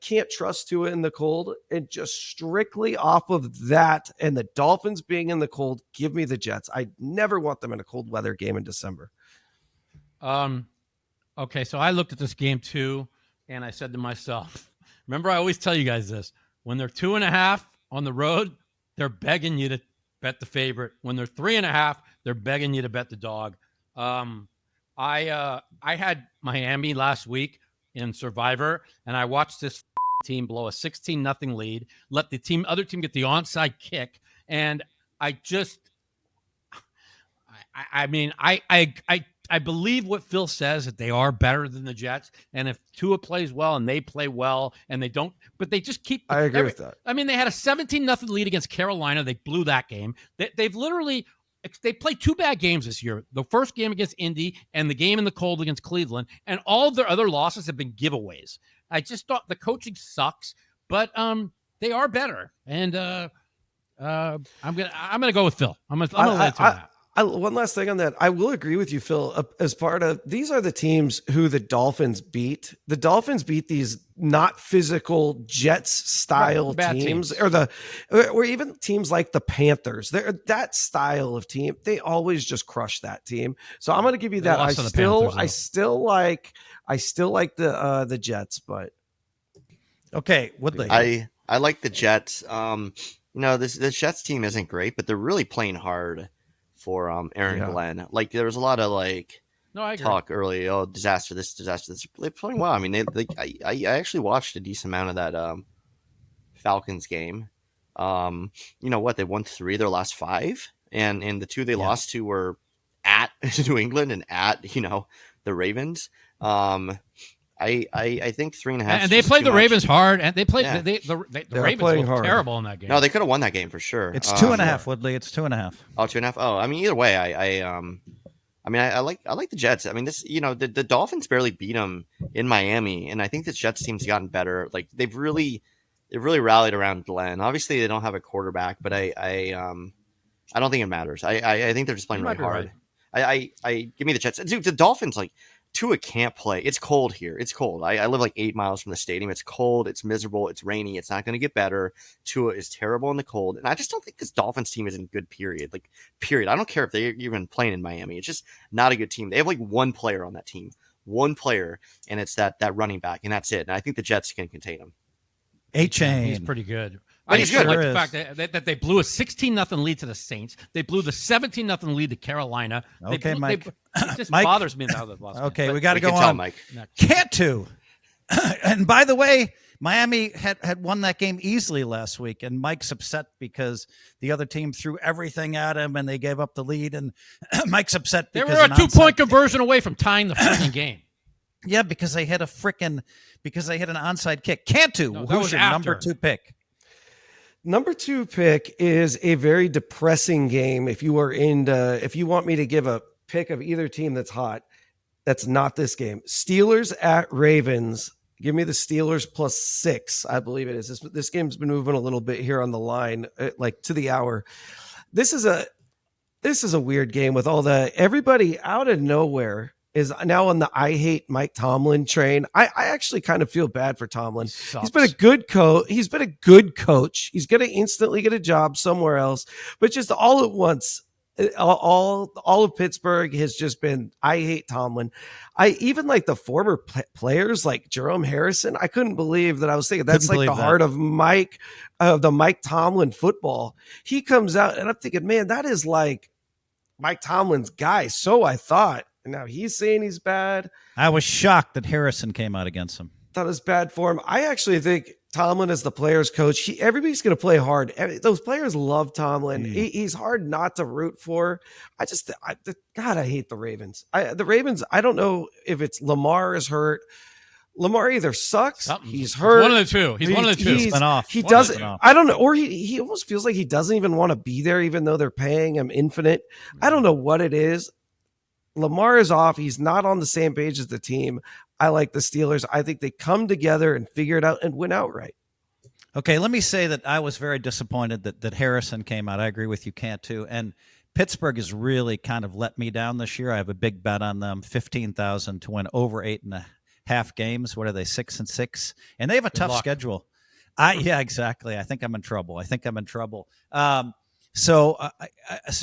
can't trust Tua in the cold, and just strictly off of that and the Dolphins being in the cold, give me the Jets. I never want them in a cold weather game in December. Okay, so I looked at this game too. And I said to myself, remember, I always tell you guys this, when they're 2.5 on the road, they're begging you to bet the favorite. When they're 3.5, they're begging you to bet the dog. I had Miami last week in Survivor, and I watched this team blow a 16-0 lead, let the other team get the onside kick. And I believe what Phil says, that they are better than the Jets. And if Tua plays well and they play well and they don't, but they just keep. I agree with that. I mean, they had a 17-0 lead against Carolina. They blew that game. They played 2 bad games this year. The first game against Indy and the game in the cold against Cleveland. And all of their other losses have been giveaways. I just thought the coaching sucks, but they are better. And I'm gonna go with Phil. I'm gonna let it out. One last thing on that. I will agree with you, Phil, as part of these are the teams who the Dolphins beat. The Dolphins beat these not physical Jets style teams, or even teams like the Panthers. They're that style of team. They always just crush that team. So I'm going to give you that. I still like the Jets, but okay, Woodley. I like the Jets. This Jets team isn't great, but they're really playing hard for Aaron Glenn. Like there was a lot of talk early, disaster this. They're playing well. I mean, I actually watched a decent amount of that Falcons game. They won 3 of their last 5, and the 2 they lost to were at New England and at the Ravens. I think 3.5. And they played the Ravens hard, and they played the Ravens looked hard. Terrible in that game. No, they could have won that game for sure. It's 2.5, Woodley. It's 2.5. Oh, 2.5. Oh, I mean, either way, I like the Jets. I mean, this the Dolphins barely beat them in Miami, and I think this Jets team's gotten better. Like they've really rallied around Glenn. Obviously, they don't have a quarterback, but I don't think it matters. I think they're just playing really hard. Right. I give me the Jets. Dude, the Dolphins Tua can't play. It's cold here. It's cold. I live 8 miles from the stadium. It's cold. It's miserable. It's rainy. It's not going to get better. Tua is terrible in the cold. And I just don't think this Dolphins team is in good period. Period. I don't care if they're even playing in Miami. It's just not a good team. They have one player on that team. One player, and it's that running back, and that's it. And I think the Jets can contain him. A-Chain. He's pretty good. I he's just good. like Sure the is. fact that they blew a 16-0 lead to the Saints. They blew the 17-0 lead to Carolina. Okay, Mike. It just Mike. bothers me how they've lost. Okay, games. we got to We go can tell, on. Mike. Cantu. And by the way, Miami had won that game easily last week, and Mike's upset because the other team threw everything at him and they gave up the lead. And Mike's upset They because were a an 2-point onside- conversion away from tying the freaking game. Yeah, because they hit an onside kick. Cantu, No, that who's was your after. number 2 pick? Number 2 pick is a very depressing game. If you want me to give a pick of either team that's hot, that's not this game. Steelers at Ravens. Give me the Steelers +6. I believe it is. This game's been moving a little bit here on the line, like to the hour. This is a weird game with everybody out of nowhere is now on the I hate Mike Tomlin train. I actually kind of feel bad for Tomlin. He's been a good coach. He's been a good coach. He's going to instantly get a job somewhere else, but just all at once, all of Pittsburgh has just been, I hate Tomlin. I even like the former players like Jerome Harrison. I couldn't believe that. I was thinking that's like the heart of the Mike Tomlin football. He comes out and I'm thinking, man, that is like Mike Tomlin's guy. So I thought. And now he's saying he's bad. I was shocked that Harrison came out against him. Thought it was bad for him. I actually think Tomlin is the players' coach. Everybody's going to play hard. Those players love Tomlin. He's hard not to root for. I hate the Ravens. The Ravens, I don't know if it's Lamar is hurt. Lamar either sucks, he's hurt. One of the two. He's one of the two. He's been off. He One doesn't. been off. I don't know. Or he almost feels like he doesn't even want to be there, even though they're paying him infinite. I don't know what it is. Lamar is off. He's not on the same page as the team. I like the Steelers. I think they come together and figure it out and win outright. Okay, let me say that I was very disappointed that Harrison came out. I agree with you, Cantu. And Pittsburgh has really kind of let me down this year. I have a big bet on them, 15,000 to win over 8.5 games. What are they, 6-6? And they have a tough schedule. Yeah, exactly. I think I'm in trouble. So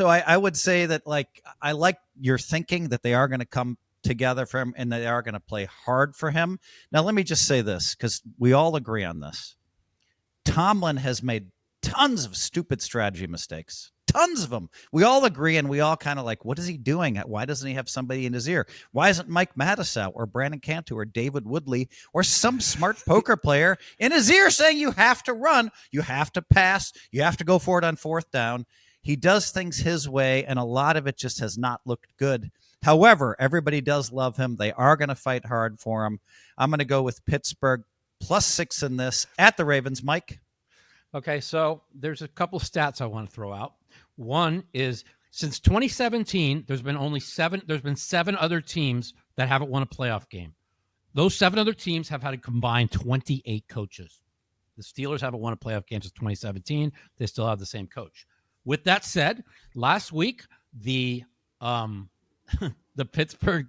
I would say that, like, I like your thinking that they are going to come together for him and they are going to play hard for him. Now, let me just say this, because we all agree on this. Tomlin has made tons of stupid strategy mistakes, tons of them. We all agree, and we all kind of like, what is he doing? Why doesn't he have somebody in his ear? Why isn't Mike Mattisau or Brandon Cantu or David Woodley or some smart poker player in his ear saying you have to run, you have to pass, you have to go for it on 4th down? He does things his way, and a lot of it just has not looked good. However, everybody does love him. They are going to fight hard for him. I'm going to go with Pittsburgh +6 in this at the Ravens. Mike? Okay, so there's a couple stats I want to throw out. One is since 2017, there's been 7 other teams that haven't won a playoff game. Those 7 other teams have had a combined 28 coaches. The Steelers haven't won a playoff game since 2017. They still have the same coach. With that said, last week, the Pittsburgh,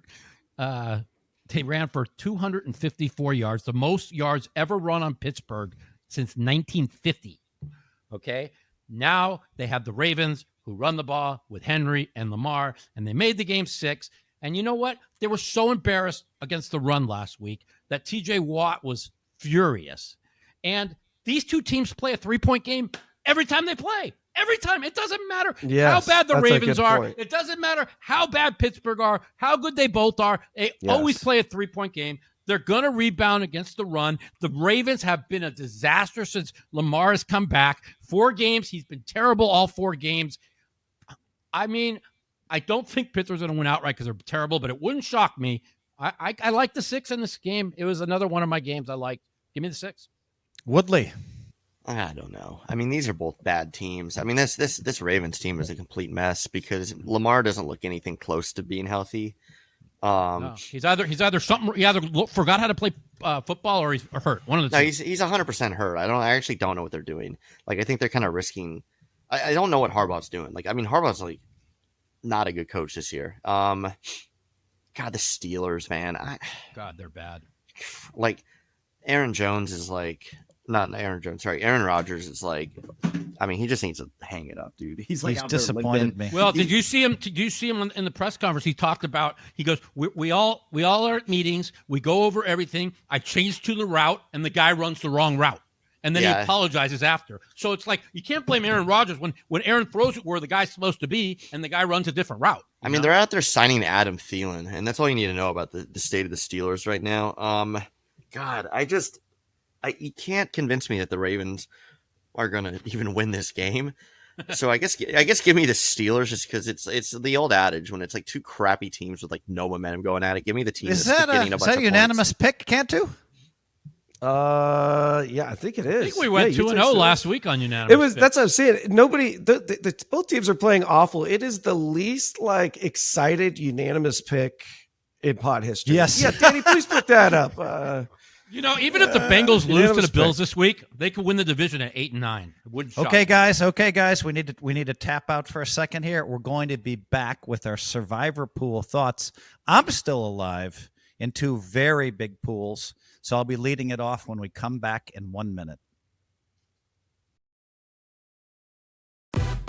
they ran for 254 yards, the most yards ever run on Pittsburgh since 1950. Okay. Now they have the Ravens who run the ball with Henry and Lamar, and they made the game 6. And you know what? They were so embarrassed against the run last week that TJ Watt was furious. And these two teams play a 3-point game every time they play. Every time. It doesn't matter how bad the Ravens are. Point. It doesn't matter how bad Pittsburgh are, how good they both are. They always play a 3-point game. They're going to rebound against the run. The Ravens have been a disaster since Lamar has come back. 4 games. He's been terrible all 4 games. I mean, I don't think Pittsburgh's going to win outright because they're terrible, but it wouldn't shock me. I like the 6 in this game. It was another one of my games I liked. Give me the 6. Woodley? I don't know. I mean, these are both bad teams. I mean, this Ravens team is a complete mess because Lamar doesn't look anything close to being healthy. No, he's either something. He either forgot how to play football or he's hurt. One of the two. No, he's 100% hurt. I actually don't know what they're doing. Like, I think they're kind of risking. I don't know what Harbaugh's doing. Like, I mean, Harbaugh's like not a good coach this year. God, the Steelers, man. God, they're bad. Like, Aaron Jones is like. Not Aaron Jones, sorry. Aaron Rodgers is like, I mean, he just needs to hang it up, dude. He's disappointed me. Well, did you see him? Did you see him in the press conference? He talked about. He goes, "We all are at meetings. We go over everything. I changed to the route, and the guy runs the wrong route." and then he apologizes after. So it's like you can't blame Aaron Rodgers when Aaron throws it where the guy's supposed to be and the guy runs a different route. I mean, they're out there signing Adam Thielen, and that's all you need to know about the state of the Steelers right now. God, you can't convince me that the Ravens are going to even win this game. So I guess give me the Steelers just because it's the old adage when it's like two crappy teams with like no momentum going at it. Give me the team Is that a unanimous pick, Cantu? Yeah, I think it is. I think we went 2-0 last week on unanimous. It was that's what I'm saying. Nobody, both teams are playing awful. It is the least excited unanimous pick in pod history. Yes, yeah, Danny, please put that up. Even if the Bengals lose to the Bills this week, they could win the division at 8-9. Okay, guys, we need to tap out for a second here. We're going to be back with our survivor pool thoughts. I'm still alive in two very big pools, so I'll be leading it off when we come back in 1 minute.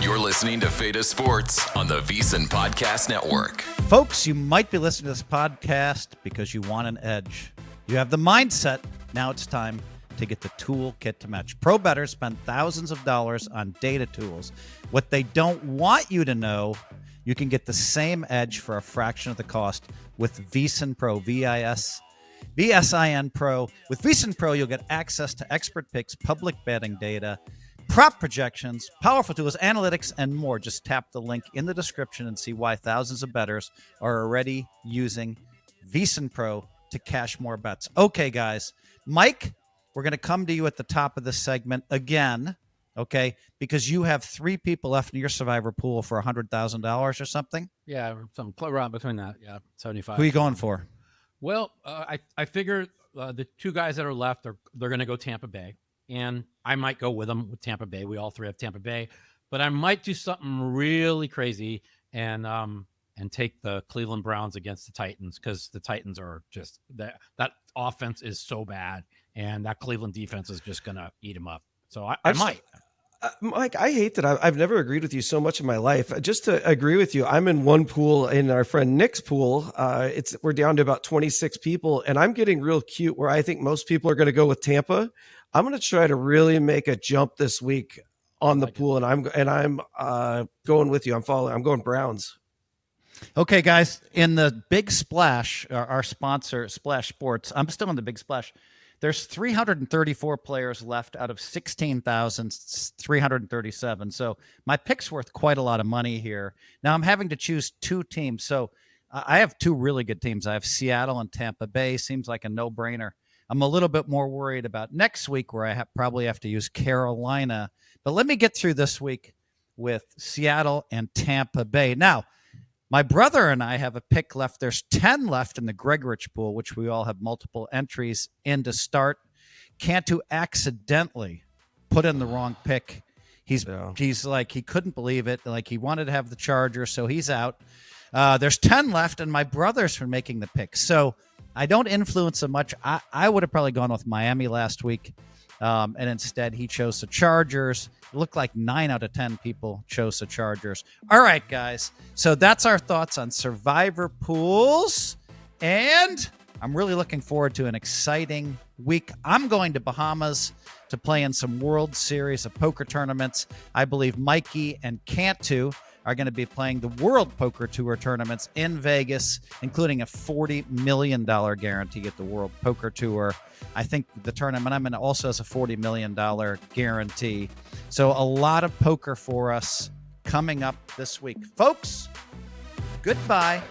You're listening to Feta Sports on the VSiN Podcast Network. Folks, you might be listening to this podcast because you want an edge. You have the mindset. Now it's time to get the toolkit to match. Pro bettors spend thousands of dollars on data tools. What they don't want you to know, you can get the same edge for a fraction of the cost with VSiN Pro, VSIN Pro. With VSiN Pro, you'll get access to expert picks, public betting data, prop projections, powerful tools, analytics, and more. Just tap the link in the description and see why thousands of bettors are already using VSiN Pro to cash more bets. Okay, guys. Mike, we're going to come to you at the top of this segment again, okay, because you have 3 people left in your survivor pool for $100,000 or something. Yeah, some around between that. Yeah, 75. Who are you going for? Well, I figure the 2 guys that are left they're going to go Tampa Bay, and I might go with them with Tampa Bay. We all 3 have Tampa Bay, but I might do something really crazy and take the Cleveland Browns against the Titans because the Titans are just that offense is so bad, and that Cleveland defense is just going to eat them up. So I might. Mike, I hate that I've never agreed with you so much in my life. Just to agree with you, I'm in one pool, in our friend Nick's pool. We're down to about 26 people, and I'm getting real cute where I think most people are going to go with Tampa. I'm going to try to really make a jump this week on the pool, and I'm going with you. I'm going Browns. Okay, guys, in the Big Splash, our sponsor, Splash Sports, I'm still in the Big Splash. There's 334 players left out of 16,337. So my pick's worth quite a lot of money here. Now I'm having to choose 2 teams. So I have 2 really good teams. I have Seattle and Tampa Bay. Seems like a no-brainer. I'm a little bit more worried about next week where I probably have to use Carolina. But let me get through this week with Seattle and Tampa Bay. Now, my brother and I have a pick left. There's 10 left in the Gregorich pool, which we all have multiple entries in to start. Cantu accidentally put in the wrong pick. He's like, he couldn't believe it. Like he wanted to have the Chargers, so he's out. There's 10 left, and my brother's for making the pick. So I don't influence him much. I would have probably gone with Miami last week. And instead, he chose the Chargers. It looked like 9 out of 10 people chose the Chargers. All right, guys. So that's our thoughts on survivor pools. And I'm really looking forward to an exciting week. I'm going to Bahamas to play in some World Series of poker tournaments. I believe Mikey and Cantu are going to be playing the World Poker Tour tournaments in Vegas, including a $40 million guarantee at the World Poker Tour. I think the tournament I'm in also has a $40 million guarantee. So a lot of poker for us coming up this week. Folks, goodbye.